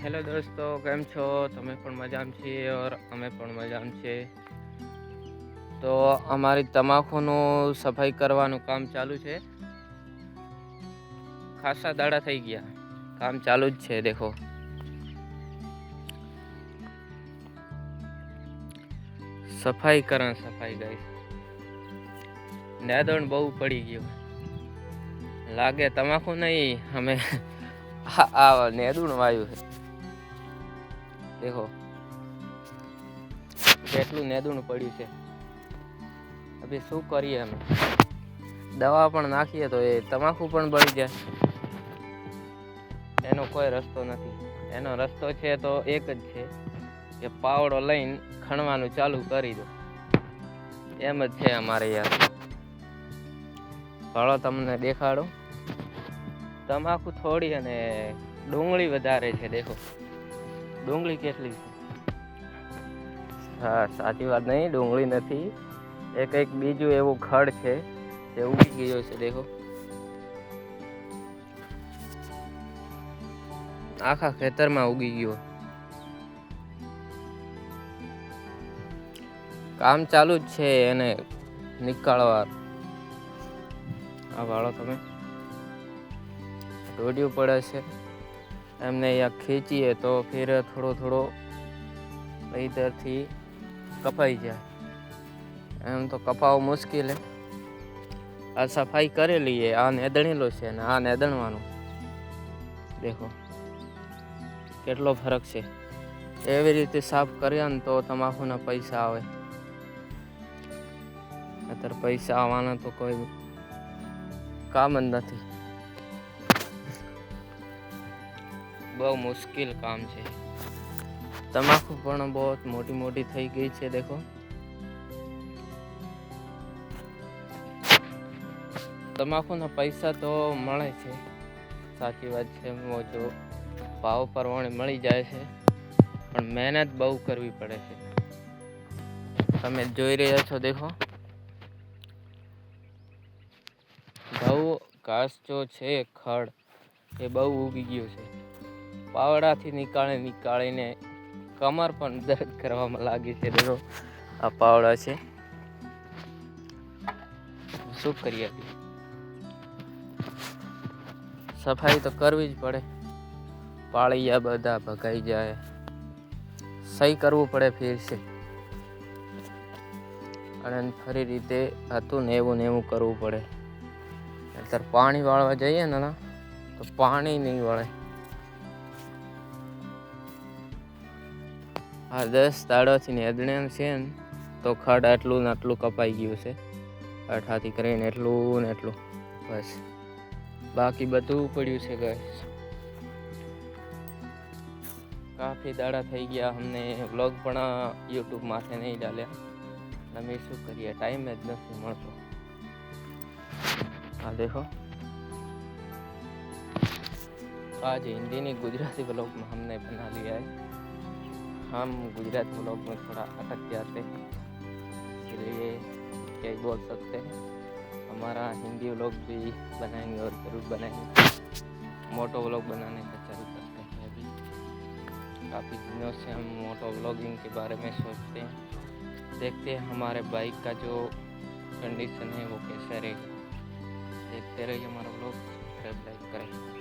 Hello દોસ્તો, કેમ છો? તમે પણ મજામાં છીએ ઓર અમે પણ મજામાં છીએ. તો અમારી તમાકુનું સફાઈ કરવાનું કામ ચાલુ છે. ખાસા દાડા થઈ ગયા, કામ ચાલુ જ છે. દેખો, સફાઈ ગાઈસ. નેદણ બહુ પડી ગયું લાગે. તમાકુ નહીં, અમે આ નેદુણ વાયુ છે. દેખો કેટલું નેદુણ પડ્યું છે. હવે શું કરીએ? અમે દવા પણ નાખીએ તો એ તમાકુ પણ બળી જાય. એનો કોઈ રસ્તો નથી. એનો રસ્તો છે તો એક જ છે કે પાવડો લઈને ખણવાનું ચાલુ કરી દો. એમ જ છે અમારે યાર. ફળો તમને દેખાડો. તમાકુ થોડી અને ડુંગળી વધારે છે. દેખો ડુંગળી કેટલી છે. હા, સાચી વાત નહીં, ડુંગળી નથી. એ કંઈક બીજું એવું ખડ છે જે ઉગી ગયો છે. દેખો, આખા ખેતરમાં ઉગી ગયો. કામ ચાલુ જ છે એને નીકાળવા. આ વાળો તમે દોડ્યું પડે છે. એમને અહીંયા ખીંચીએ તો ફિર થોડો ઇધરથી કપાઈ જાય. એમ તો કપાવવું મુશ્કેલ હે. આ સફાઈ કરી લઈએ. આ નેદણેલો છે ને આ નેદણવાનું. દેખો કેટલો ફરક છે. એવી રીતે સાફ કર્યા ને તો તમાકુના પૈસા આવે. અત્યારે પૈસા આવવાના તો કોઈ કામ જ નથી. બહુ મુશ્કેલ કામ છે. તમાકુ પણ બહુ મોટી થઈ ગઈ છે. દેખો, તમાકુના પૈસા તો મળે છે, સાચી વાત છે. જો ભાવ પ્રમાણે મળી જાય છે, પણ મહેનત બહુ કરવી પડે છે. તમે જોઈ રહ્યા છો. દેખો, બહુ ઘાસ જો છે, ખડ એ બહુ ઉગી ગયું છે. પાવડાથી નીકાળીને કમર પણ દર્દ કરવામાં લાગી છે. દેખો, આ પાવડા છે. શું કરીએ? સફાઈ તો કરવી જ પડે. પાળિયા બધા ભગાઈ જાય. સહી કરવું પડે ફેર છે. અને ફરી રીતે હતું ને એવું કરવું પડે. અત્યારે પાણી વાળવા જઈએ ને તો પાણી નહીં વળે. આ 10 દાડાથી નેદણે છે ને તો ખડ આટલું ને આટલું કપાઈ ગયું છે. અઠાથી કરીને એટલું ને એટલું બસ. બાકી બધું પડ્યું છે ગાઈસ. કાફી દાડા થઈ ગયા. અમને વ્લોગ પણ યુટ્યુબ માટે નહીં ડાલ્યા. અમે શું કરીએ? ટાઈમ જ નથી મળતો. હા દેખો, आज हिंदी नहीं गुजराती व्लॉग में हमने बना लिया है. हम गुजराती व्लॉग में थोड़ा अटक जाते हैं, इसलिए क्या ही बोल सकते हैं. हमारा हिंदी व्लॉग भी बनाएंगे और ज़रूर बनाएंगे. मोटो व्लॉग बनाने का चालू करते हैं. अभी काफ़ी दिनों से हम मोटो व्लॉगिंग के बारे में सोचते हैं. देखते हैं हमारे बाइक का जो कंडीशन है वो कैसा रहेगा. देखते रहिए हमारा व्लॉग. सब्सक्राइब लाइक करें.